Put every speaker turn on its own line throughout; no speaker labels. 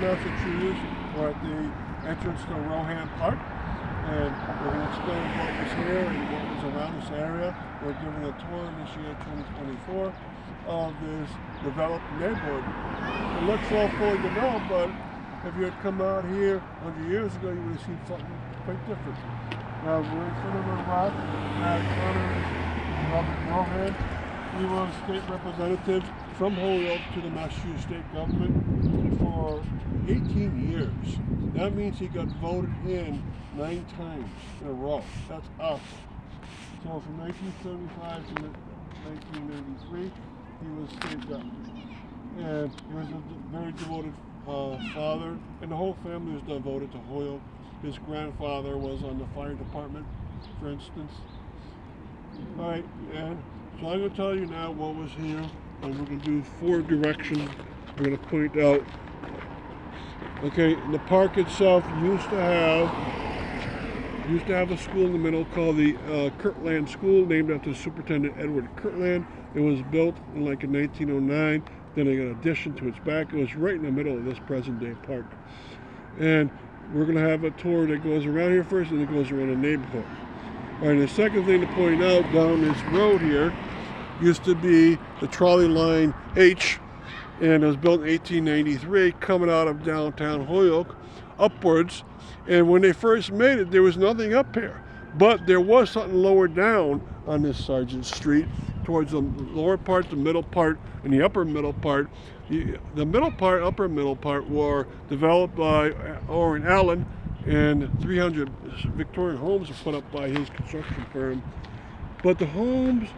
Massachusetts. We're at the entrance to Rohan Park, and we're going to explain what was here and what was around this area. We're giving a tour this year, 2024, of this developed neighborhood. It looks all fully developed, but if you had come out here 100 years ago, you would have seen something quite different. Now, we're in front of a rock that honors Robert Rohan. He was state representative from Holyoke to the Massachusetts state government for 18 years. That means he got voted in 9 times in a row. That's awesome. So from 1975 to 1993, he was state governor. And he was a very devoted father, and the whole family was devoted to Holyoke. His grandfather was on the fire department, for instance. All right, and so I'm going to tell you now what was here, and we're going to do 4 directions. We're going to point out. Okay, the park itself used to have a school in the middle called the Kirtland School, named after Superintendent Edward Kirtland. It was built in 1909. Then they got an addition to its back. It was right in the middle of this present-day park. And we're going to have a tour that goes around here first, and it goes around the neighborhood. All right, the second thing to point out, down this road here used to be the trolley line H, and it was built in 1893, coming out of downtown Holyoke upwards. And when they first made it, there was nothing up here, but there was something lower down on this Sargent Street, towards the lower part, the middle part, and the upper middle part. The middle part, upper middle part were developed by Orrin Allen, and 300 Victorian homes were put up by his construction firm. But the homes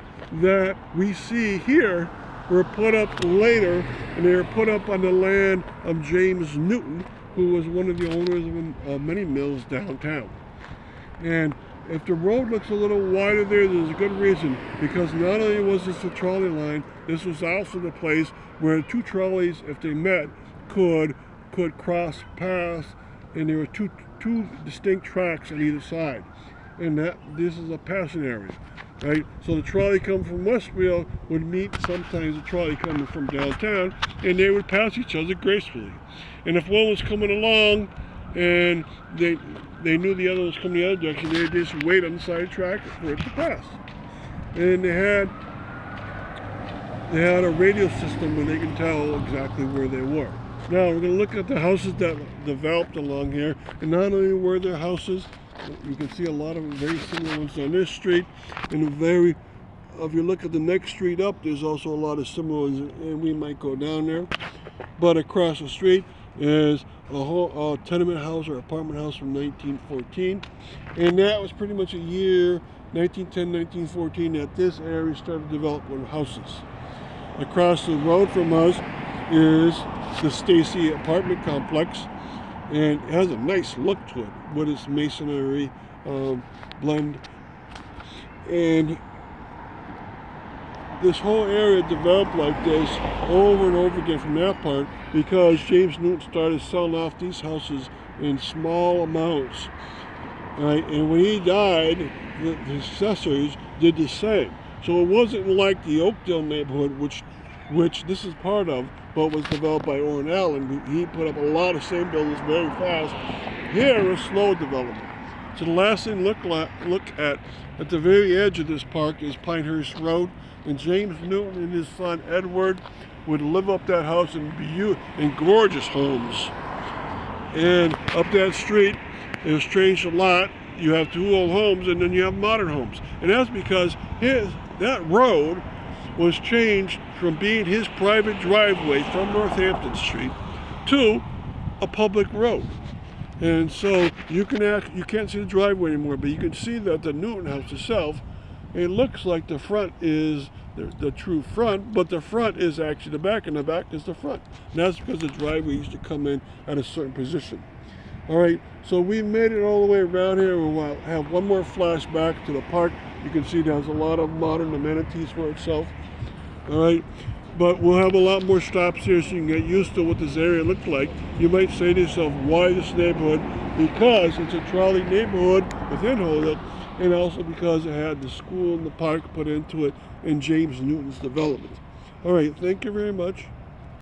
that we see here were put up later, and they were put up on the land of James Newton, who was one of the owners of many mills downtown. And if the road looks a little wider there's a good reason, because not only was this a trolley line, this was also the place where 2 trolleys, if they met, could cross paths, and there were two distinct tracks on either side. And this is a passing area, right? So the trolley coming from Westfield would meet sometimes the trolley coming from downtown, and they would pass each other gracefully. And if one was coming along and they knew the other was coming the other direction, they'd just wait on the side of the track for it to pass. And they had a radio system where they can tell exactly where they were. Now we're going to look at the houses that developed along here, and not only were there houses, you can see a lot of very similar ones on this street, and if you look at the next street up, there's also a lot of similar ones, and we might go down there. But across the street is a tenement house or apartment house from 1914, and that was pretty much a year, 1910, 1914, that this area started to develop with houses. Across the road from us is the Stacy apartment complex, and it has a nice look to it with its masonry blend. And this whole area developed like this over and over again from that part, because James Newton started selling off these houses in small amounts. Right? And when he died, the successors did the same. So it wasn't like the Oakdale neighborhood, which this is part of, but was developed by Orrin Allen. He put up a lot of same buildings very fast. Here is slow development. So the last thing look at the very edge of this park is Pinehurst Road, and James Newton and his son Edward would live up that house in gorgeous homes. And up that street, it was changed a lot. You have 2 old homes, and then you have modern homes, and that's because that road was changed from being his private driveway from Northampton Street to a public road. And so you can't see the driveway anymore, but you can see that the Newton house itself, it looks like the front is the true front, but the front is actually the back, and the back is the front. And that's because the driveway used to come in at a certain position. All right, so we made it all the way around here. We'll have one more flashback to the park. You can see there's a lot of modern amenities for itself. All right, but we'll have a lot more stops here so you can get used to what this area looked like. You might say to yourself, why this neighborhood? Because it's a trolley neighborhood within Holyoke, and also because it had the school and the park put into it in James Newton's development. All right, thank you very much.